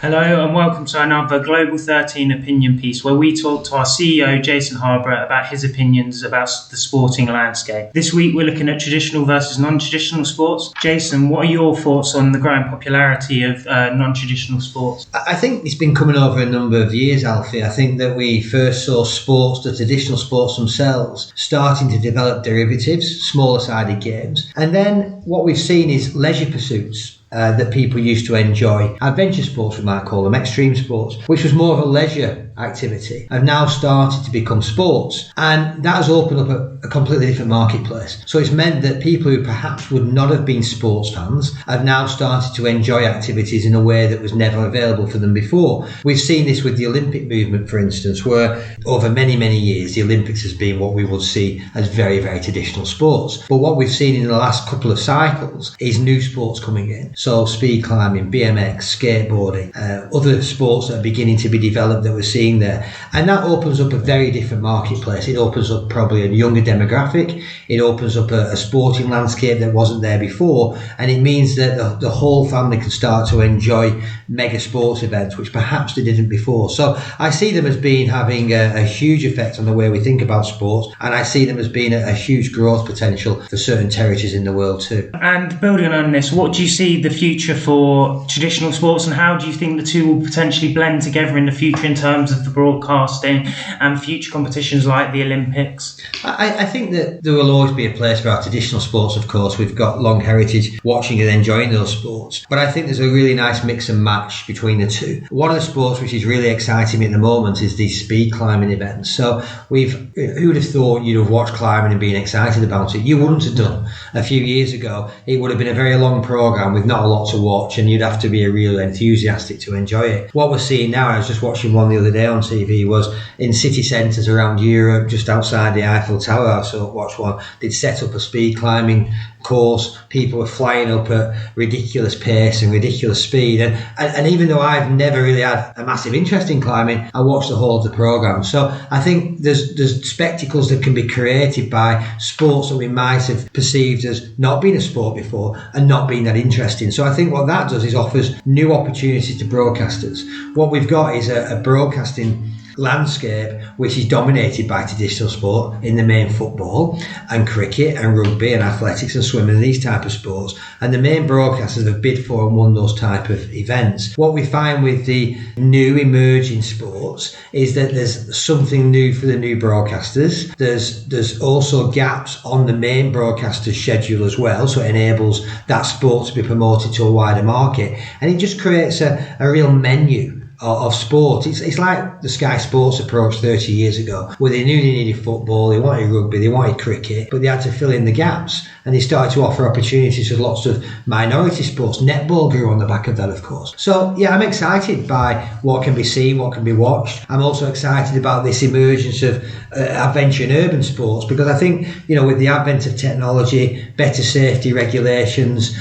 Hello and welcome to another Global 13 opinion piece where we talk to our CEO Jason Harborough about his opinions about the sporting landscape. This week we're looking at traditional versus non-traditional sports. Jason, what are your thoughts on the growing popularity of non-traditional sports? I think it's been coming over a number of years, Alfie. I think that we first saw sports, the traditional sports themselves, starting to develop derivatives, smaller sided games. And then what we've seen is leisure pursuits. That people used to enjoy. Adventure sports, we might call them, extreme sports, which was more of a leisure activity, have now started to become sports. And that has opened up a completely different marketplace. So it's meant that people who perhaps would not have been sports fans have now started to enjoy activities in a way that was never available for them before. We've seen this with the Olympic movement, for instance, where over many, many years, the Olympics has been what we would see as very, very traditional sports. But what we've seen in the last couple of cycles is new sports coming in. So speed climbing, BMX, skateboarding, other sports that are beginning to be developed that we're seeing there. And that opens up a very different marketplace. It opens up probably a younger demographic. It opens up a sporting landscape that wasn't there before. And it means that the whole family can start to enjoy mega sports events, which perhaps they didn't before. So I see them as having a huge effect on the way we think about sports. And I see them as being a huge growth potential for certain territories in the world too. And building on this, what do you see the future for traditional sports, and how do you think the two will potentially blend together in the future in terms of the broadcasting and future competitions like the Olympics? I think that there will always be a place for our traditional sports, of course. We've got long heritage watching and enjoying those sports. But I think there's a really nice mix and match between the two. One of the sports which is really exciting me at the moment is these speed climbing events. So who would have thought you'd have watched climbing and been excited about it? You wouldn't have done. A few years ago, it would have been a very long programme with not a lot to watch, and you'd have to be a real enthusiastic to enjoy it. What we're seeing now, I was just watching one the other day on TV, was in city centres around Europe, just outside the Eiffel Tower. I watched one. They'd set up a speed climbing course. People were flying up at ridiculous pace and ridiculous speed. And even though I've never really had a massive interest in climbing, I watched the whole of the programme. So I think there's spectacles that can be created by sports that we might have perceived as not being a sport before and not being that interesting. So I think what that does is offers new opportunities to broadcasters. What we've got is a broadcasting landscape which is dominated by traditional sport, in the main football and cricket and rugby and athletics and swimming and these type of sports, and the main broadcasters have bid for and won those type of events. What we find with the new emerging sports is that there's something new for the new broadcasters. There's also gaps on the main broadcaster's schedule as well, so it enables that sport to be promoted to a wider market, and it just creates a real menu of sport. It's like the Sky Sports approach 30 years ago, where they knew they needed football, they wanted rugby, they wanted cricket, but they had to fill in the gaps, and they started to offer opportunities for lots of minority sports. Netball grew on the back of that, of course. So yeah, I'm excited by what can be seen, what can be watched. I'm also excited about this emergence of adventure and urban sports, because I think, with the advent of technology, better safety regulations,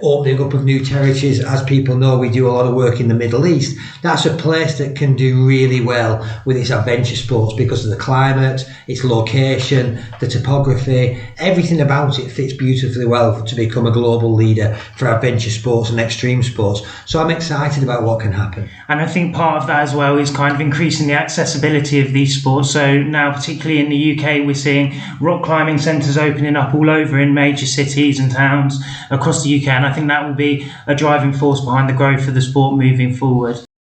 opening up of new territories, as people know, we do a lot of work in the Middle East. That's a place that can do really well with its adventure sports because of the climate, its location, the topography, everything about it fits beautifully well to become a global leader for adventure sports and extreme sports. So I'm excited about what can happen. And I think part of that as well is kind of increasing the accessibility of these sports. So now, particularly in the UK, we're seeing rock climbing centres opening up all over in major cities and towns across the UK. And I think that will be a driving force behind the growth of the sport moving forward.